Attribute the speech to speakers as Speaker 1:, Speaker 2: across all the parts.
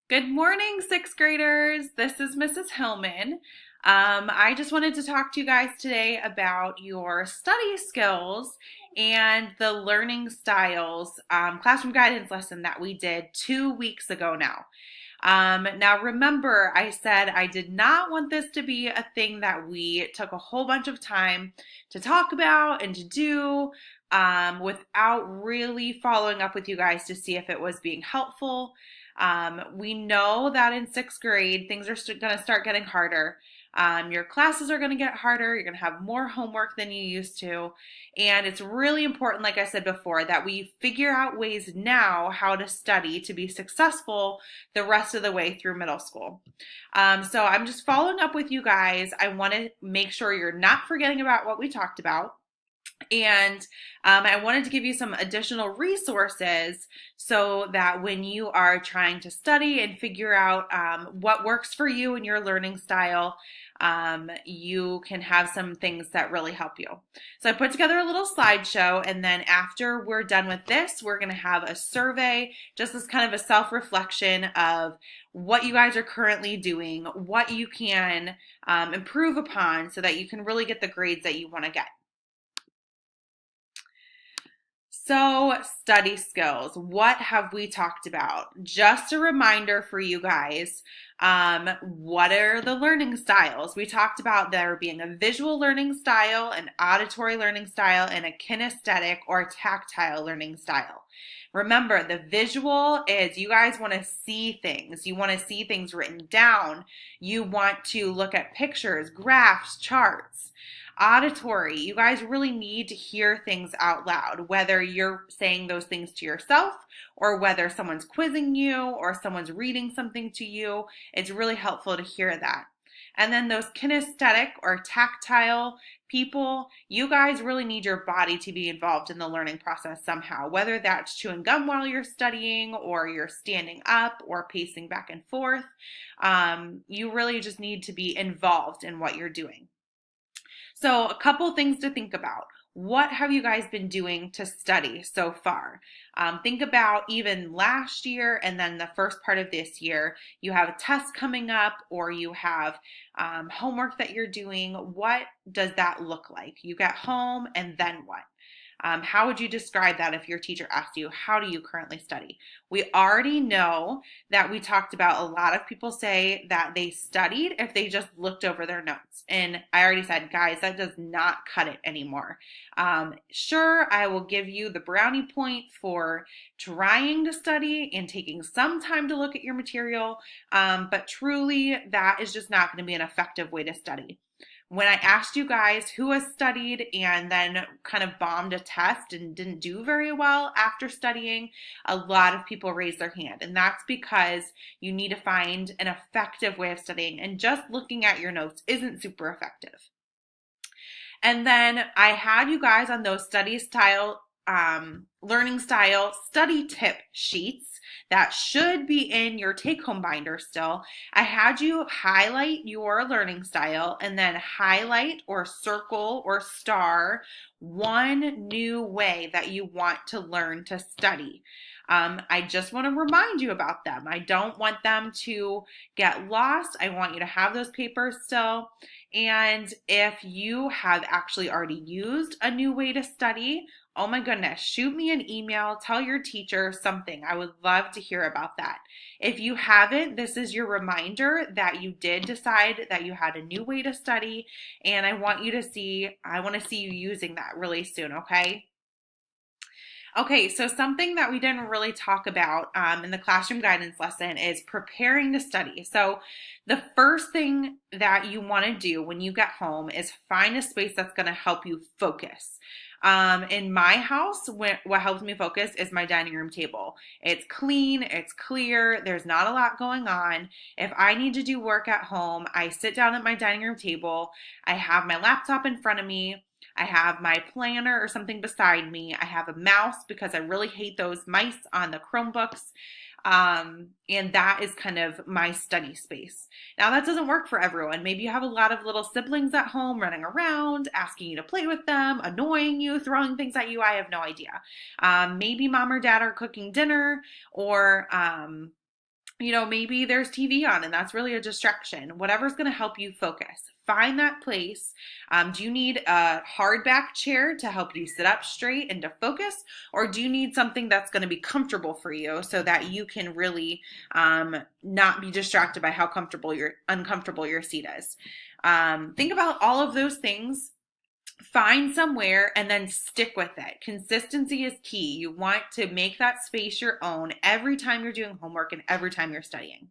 Speaker 1: Good morning, sixth graders. This is Mrs. Hillman. I just wanted to talk to you guys today about your study skills and the learning styles classroom guidance lesson that we did 2 weeks ago now. Now, remember, I said I did not want this to be a thing that we took a whole bunch of time to talk about and to do without really following up with you guys to see if it was being helpful. We know that in sixth grade, things are going to start getting harder. Your classes are going to get harder. You're going to have more homework than you used to. And it's really important, like I said before, that we figure out ways now how to study to be successful the rest of the way through middle school. So I'm just following up with you guys. I want to make sure you're not forgetting about what we talked about. And I wanted to give you some additional resources so that when you are trying to study and figure out what works for you and your learning style, you can have some things that really help you. So I put together a little slideshow, and then after we're done with this, we're going to have a survey, just as kind of a self-reflection of what you guys are currently doing, what you can improve upon so that you can really get the grades that you want to get. So, study skills. What have we talked about? Just a reminder for you guys. What are the learning styles? We talked about there being a visual learning style, an auditory learning style, and a kinesthetic or tactile learning style. Remember, the visual is you guys want to see things. You want to see things written down. You want to look at pictures, graphs, charts. Auditory, you guys really need to hear things out loud, whether you're saying those things to yourself or whether someone's quizzing you or someone's reading something to you. It's really helpful to hear that. And then those kinesthetic or tactile people, you guys really need your body to be involved in the learning process somehow, whether that's chewing gum while you're studying or you're standing up or pacing back and forth. You really just need to be involved in what you're doing. So, a couple things to think about. What have you guys been doing to study so far? Think about even last year and then the first part of this year. You have a test coming up or you have homework that you're doing. What does that look like? You get home and then what? How would you describe that if your teacher asked you, how do you currently study? We already know that we talked about a lot of people say that they studied if they just looked over their notes. And I already said, guys, that does not cut it anymore. Sure, I will give you the brownie point for trying to study and taking some time to look at your material, but truly that is just not going to be an effective way to study. When I asked you guys who has studied and then kind of bombed a test and didn't do very well after studying, a lot of people raised their hand. And that's because you need to find an effective way of studying. And just looking at your notes isn't super effective. And then I had you guys on those learning style study tip sheets that should be in your take home binder still. I had you highlight your learning style and then highlight or circle or star one new way that you want to learn to study. I just want to remind you about them. I don't want them to get lost. I want you to have those papers still. And if you have actually already used a new way to study, oh my goodness, shoot me an email, tell your teacher something. I would love to hear about that. If you haven't, this is your reminder that you did decide that you had a new way to study, and I want to see you using that really soon, okay? Okay, so something that we didn't really talk about in the classroom guidance lesson is preparing to study. So the first thing that you want to do when you get home is find a space that's going to help you focus. In my house, what helps me focus is my dining room table. It's clean, it's clear, there's not a lot going on. If I need to do work at home, I sit down at my dining room table, I have my laptop in front of me, I have my planner or something beside me. I have a mouse because I really hate those mice on the Chromebooks. And that is kind of my study space. Now, that doesn't work for everyone. Maybe you have a lot of little siblings at home running around, asking you to play with them, annoying you, throwing things at you. I have no idea. Maybe mom or dad are cooking dinner, or Maybe there's TV on and that's really a distraction. Whatever's going to help you focus. Find that place. Do you need a hardback chair to help you sit up straight and to focus? Or do you need something that's going to be comfortable for you so that you can really not be distracted by how uncomfortable your seat is? Think about all of those things. Find somewhere and then stick with it. Consistency is key. You want to make that space your own every time you're doing homework and every time you're studying.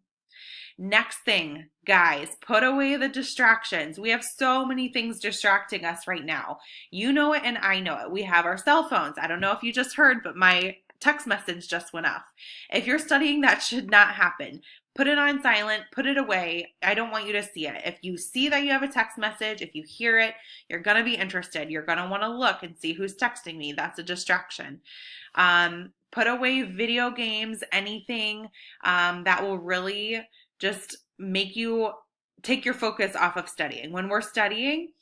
Speaker 1: Next thing, guys, put away the distractions. We have so many things distracting us right now. You know it and I know it. We have our cell phones. I don't know if you just heard, but my text message just went off. If you're studying, that should not happen. Put it on silent, put it away. I don't want you to see it. If you see that you have a text message, if you hear it, you're going to be interested. You're going to want to look and see who's texting me. That's a distraction. Put away video games, anything that will really just make you take your focus off of studying. When we're studying,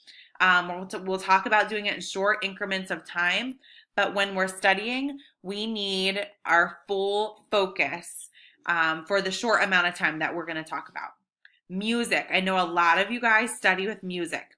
Speaker 1: we'll talk about doing it in short increments of time. But when we're studying, we need our full focus for the short amount of time that we're going to talk about. Music. I know a lot of you guys study with music.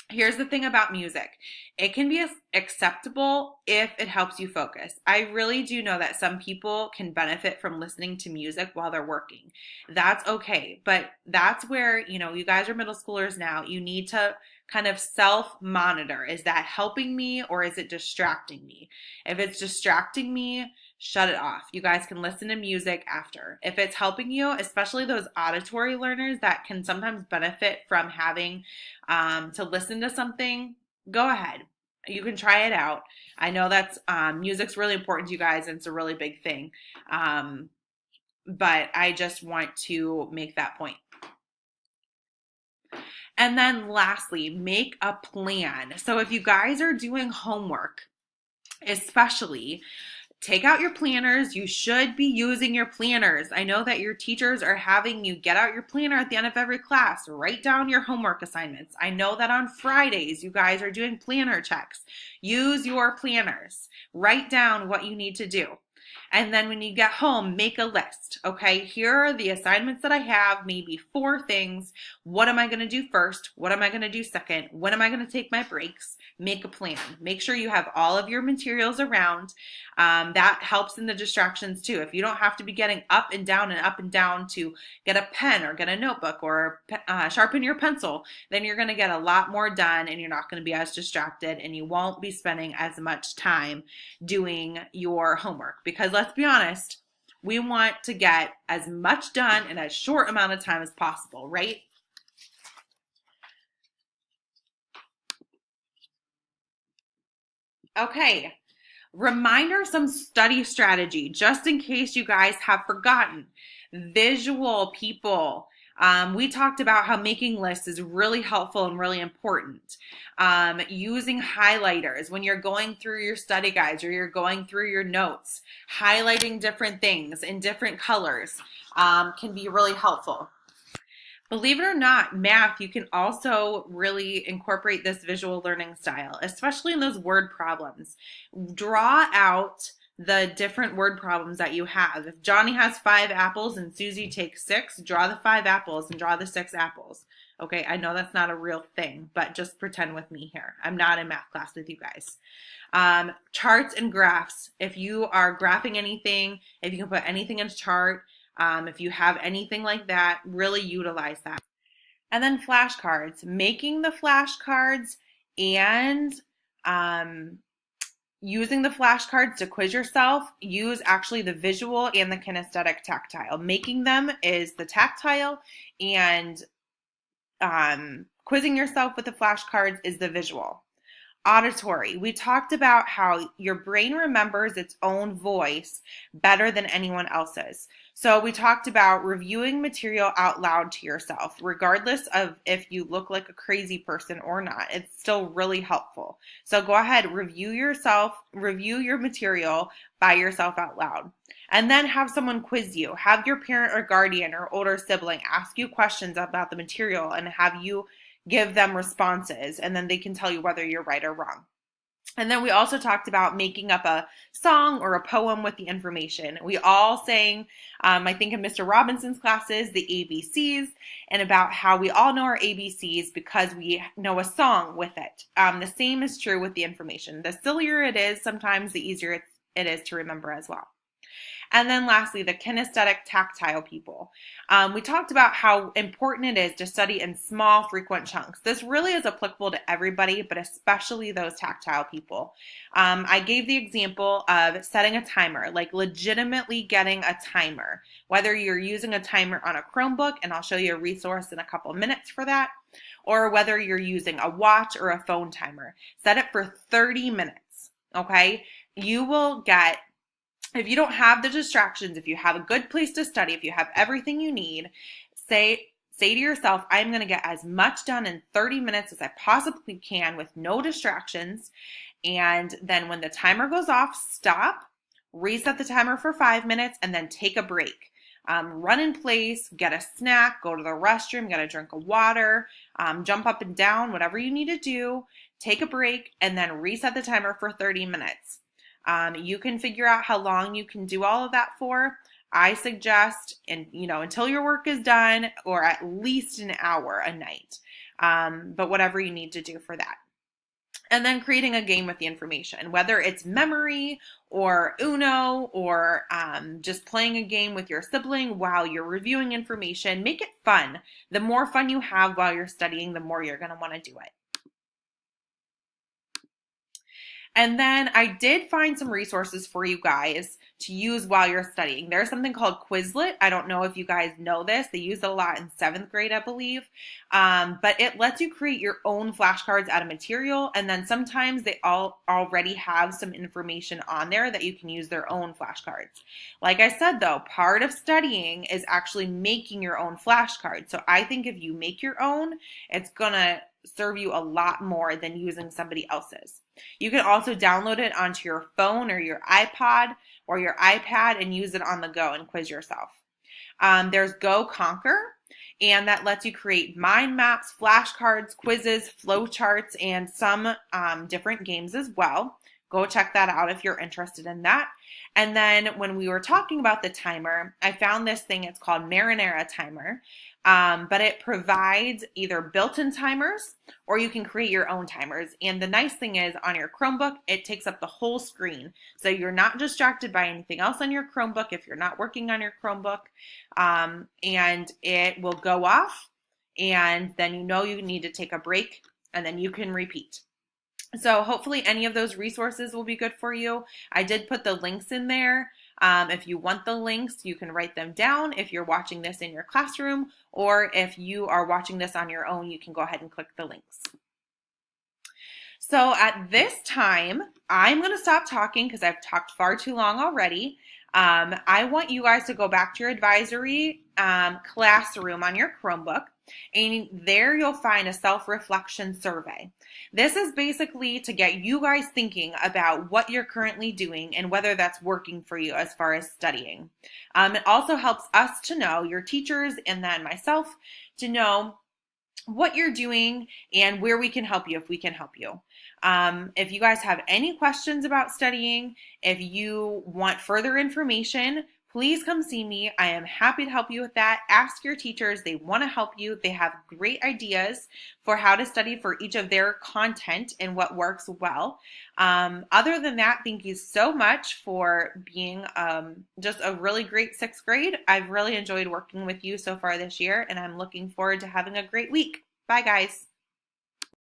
Speaker 1: Here's the thing about music. It can be acceptable if it helps you focus. I really do know that some people can benefit from listening to music while they're working. That's okay. But that's where, you guys are middle schoolers now. You need to kind of self-monitor. Is that helping me or is it distracting me? If it's distracting me, shut it off. You guys can listen to music after. If it's helping you, especially those auditory learners that can sometimes benefit from having to listen to something, go ahead. You can try it out. I know that's music's really important to you guys and it's a really big thing. But I just want to make that point. And then lastly, make a plan. So if you guys are doing homework, especially, take out your planners. You should be using your planners. I know that your teachers are having you get out your planner at the end of every class, write down your homework assignments. I know that on Fridays, you guys are doing planner checks. Use your planners. Write down what you need to do. And then when you get home, make a list. Okay, here are the assignments that I have, maybe 4 things. What am I going to do first? What am I going to do second? When am I going to take my breaks? Make a plan. Make sure you have all of your materials around. That helps in the distractions too. If you don't have to be getting up and down to get a pen or get a notebook or sharpen your pencil, then you're going to get a lot more done and you're not going to be as distracted and you won't be spending as much time doing your homework. Because let's be honest, we want to get as much done in as short amount of time as possible, right? Okay, reminder of some study strategy, just in case you guys have forgotten. Visual people. We talked about how making lists is really helpful and really important. Using highlighters when you're going through your study guides or you're going through your notes, highlighting different things in different colors can be really helpful. Believe it or not, math, you can also really incorporate this visual learning style, especially in those word problems. Draw out the different word problems that you have. If Johnny has 5 apples and Susie takes 6, draw the 5 apples and draw the 6 apples. Okay, I know that's not a real thing, but just pretend with me here. I'm not in math class with you guys. Charts and graphs. If you are graphing anything, if you can put anything in a chart, if you have anything like that, really utilize that. And then flashcards. Making the flashcards and using the flashcards to quiz yourself, use actually the visual and the kinesthetic tactile. Making them is the tactile and quizzing yourself with the flashcards is the visual. Auditory. We talked about how your brain remembers its own voice better than anyone else's. So we talked about reviewing material out loud to yourself, regardless of if you look like a crazy person or not. It's still really helpful. So go ahead, review your material by yourself out loud. And then have someone quiz you. Have your parent or guardian or older sibling ask you questions about the material and have you give them responses, and then they can tell you whether you're right or wrong. And then we also talked about making up a song or a poem with the information. We all sang, I think in Mr. Robinson's classes, the ABCs, and about how we all know our ABCs because we know a song with it. The same is true with the information. The sillier it is, sometimes the easier it is to remember as well. And then lastly, the kinesthetic tactile people. We talked about how important it is to study in small, frequent chunks. This really is applicable to everybody, but especially those tactile people. I gave the example of setting a timer, like legitimately getting a timer, whether you're using a timer on a Chromebook, and I'll show you a resource in a couple minutes for that, or whether you're using a watch or a phone timer. Set it for 30 minutes, okay? You will get, if you don't have the distractions, if you have a good place to study, if you have everything you need, say to yourself, I'm going to get as much done in 30 minutes as I possibly can with no distractions. And then when the timer goes off, stop, reset the timer for 5 minutes, and then take a break. Run in place, get a snack, go to the restroom, get a drink of water, jump up and down, whatever you need to do, take a break, and then reset the timer for 30 minutes. You can figure out how long you can do all of that for. I suggest, until your work is done, or at least an hour a night, but whatever you need to do for that. And then creating a game with the information, whether it's memory or Uno or just playing a game with your sibling while you're reviewing information. Make it fun. The more fun you have while you're studying, the more you're going to want to do it. And then I did find some resources for you guys to use while you're studying. There's something called Quizlet. I don't know if you guys know this. They use it a lot in 7th grade, I believe. But it lets you create your own flashcards out of material. And then sometimes they all already have some information on there that you can use their own flashcards. Like I said, though, part of studying is actually making your own flashcards. So I think if you make your own, it's going to serve you a lot more than using somebody else's. You can also download it onto your phone or your iPod or your iPad and use it on the go and quiz yourself. There's Go Conquer, and that lets you create mind maps, flashcards, quizzes, flowcharts, and some different games as well. Go check that out if you're interested in that. And then when we were talking about the timer, I found this thing. It's called Marinara Timer. But it provides either built-in timers or you can create your own timers. And the nice thing is on your Chromebook, it takes up the whole screen. So you're not distracted by anything else on your Chromebook if you're not working on your Chromebook. And it will go off and then you need to take a break and then you can repeat. So hopefully any of those resources will be good for you. I did put the links in there. If you want the links, you can write them down if you're watching this in your classroom, or if you are watching this on your own, you can go ahead and click the links. So at this time, I'm going to stop talking because I've talked far too long already. I want you guys to go back to your advisory classroom on your Chromebook, and there you'll find a self-reflection survey. This is basically to get you guys thinking about what you're currently doing and whether that's working for you as far as studying. It also helps us to know, your teachers and then myself, to know what you're doing and where we can help you if we can help you. If you guys have any questions about studying, if you want further information, please come see me. I am happy to help you with that. Ask your teachers. They want to help you. They have great ideas for how to study for each of their content and what works well. Other than that, thank you so much for being just a really great 6th grade. I've really enjoyed working with you so far this year, and I'm looking forward to having a great week. Bye, guys.